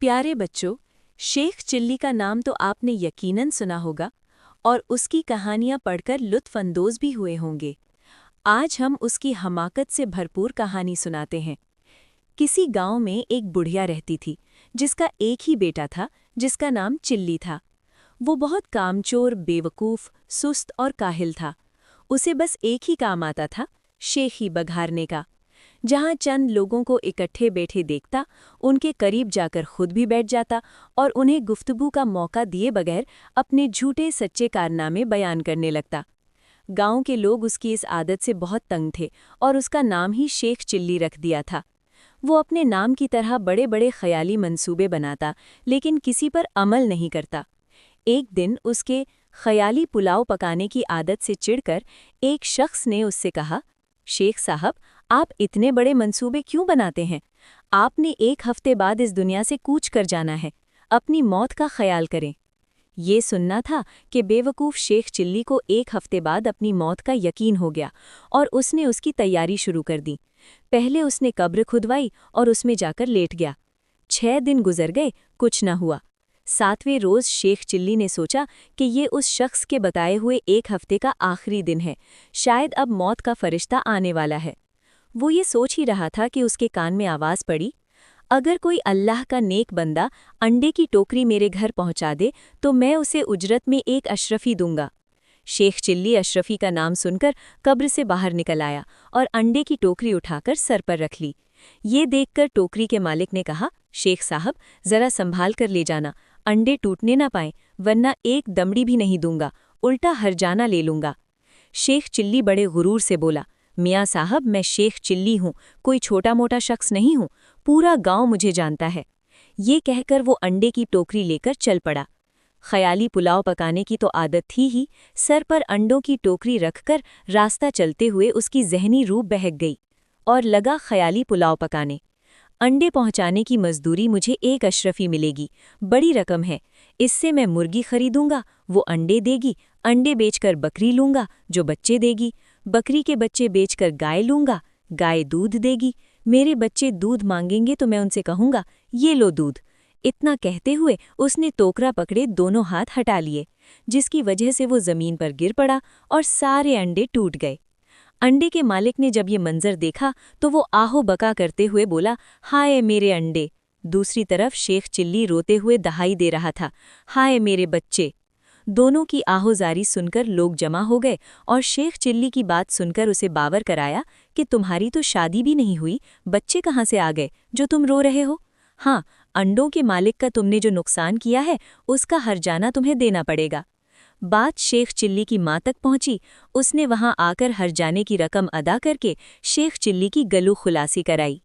प्यारे बच्चों, शेख चिल्ली का नाम तो आपने यकीनन सुना होगा और उसकी कहानियां पढ़कर लुत्फ अंदोज भी हुए होंगे। आज हम उसकी हमाकत से भरपूर कहानी सुनाते हैं। किसी गांव में एक बुढ़िया रहती थी जिसका एक ही बेटा था जिसका नाम चिल्ली था। वो बहुत कामचोर, बेवकूफ़, सुस्त और काहिल था। उसे बस एक ही काम आता था, शेखी बघारने का। जहाँ चंद लोगों को इकट्ठे बैठे देखता, उनके करीब जाकर खुद भी बैठ जाता और उन्हें गुफ्तगू का मौका दिए बगैर अपने झूठे सच्चे कारनामे बयान करने लगता। गांव के लोग उसकी इस आदत से बहुत तंग थे और उसका नाम ही शेख चिल्ली रख दिया था। वो अपने नाम की तरह बड़े बड़े ख्याली मंसूबे बनाता, लेकिन किसी पर अमल नहीं करता। एक दिन उसके ख्याली पुलाव पकाने की आदत से चिढ़कर एक शख्स ने उससे कहा, शेख साहब, आप इतने बड़े मंसूबे क्यों बनाते हैं? आपने एक हफ्ते बाद इस दुनिया से कूच कर जाना है। अपनी मौत का ख्याल करें। ये सुनना था कि बेवकूफ़ शेख चिल्ली को एक हफ्ते बाद अपनी मौत का यकीन हो गया और उसने उसकी तैयारी शुरू कर दी। पहले उसने कब्र खुदवाई और उसमें जाकर लेट गया। 6 दिन गुजर गए, कुछ न हुआ। 7वें रोज़ शेख चिल्ली ने सोचा कि ये उस शख्स के बताए हुए एक हफ्ते का आखिरी दिन है, शायद अब मौत का फरिश्ता आने वाला है। वो ये सोच ही रहा था कि उसके कान में आवाज़ पड़ी, अगर कोई अल्लाह का नेक बंदा अंडे की टोकरी मेरे घर पहुंचा दे तो मैं उसे उजरत में एक अशरफी दूंगा। शेख चिल्ली अशरफी का नाम सुनकर कब्र से बाहर निकल आया और अंडे की टोकरी उठाकर सर पर रख ली। ये देखकर टोकरी के मालिक ने कहा, शेख साहब, ज़रा संभाल कर ले जाना, अंडे टूटने ना पाएं, वरना एक दमड़ी भी नहीं दूंगा, उल्टा हरजाना ले लूंगा। शेख चिल्ली बड़े गुरूर से बोला, मियाँ साहब, मैं शेख चिल्ली हूँ, कोई छोटा मोटा शख्स नहीं हूँ, पूरा गांव मुझे जानता है। ये कहकर वो अंडे की टोकरी लेकर चल पड़ा। ख्याली पुलाव पकाने की तो आदत थी ही, सर पर अंडों की टोकरी रखकर रास्ता चलते हुए उसकी जहनी रूह बहक गई और लगा ख्याली पुलाव पकाने। अंडे पहुंचाने की मजदूरी मुझे एक अशरफी मिलेगी, बड़ी रकम है, इससे मैं मुर्गी खरीदूंगा, वो अंडे देगी, अंडे बेचकर बकरी लूंगा जो बच्चे देगी, बकरी के बच्चे बेचकर गाय लूंगा, गाय दूध देगी, मेरे बच्चे दूध मांगेंगे तो मैं उनसे कहूंगा, ये लो दूध। इतना कहते हुए उसने टोकरा पकड़े दोनों हाथ हटा लिए, जिसकी वजह से वो जमीन पर गिर पड़ा और सारे अंडे टूट गए। अंडे के मालिक ने जब ये मंजर देखा तो वो आहो बका करते हुए बोला, हाय मेरे अंडे। दूसरी तरफ शेख चिल्ली रोते हुए दहाई दे रहा था, हाय मेरे बच्चे। दोनों की आहोजारी सुनकर लोग जमा हो गए और शेख चिल्ली की बात सुनकर उसे बावर कराया कि तुम्हारी तो शादी भी नहीं हुई, बच्चे कहाँ से आ गए जो तुम रो रहे हो? हाँ, अंडों के मालिक का तुमने जो नुकसान किया है उसका हर्जाना तुम्हें देना पड़ेगा। बात शेख चिल्ली की माँ तक पहुंची। उसने वहां आकर हर्जाने की रकम अदा करके शेख चिल्ली की गलू खुलासी कराई।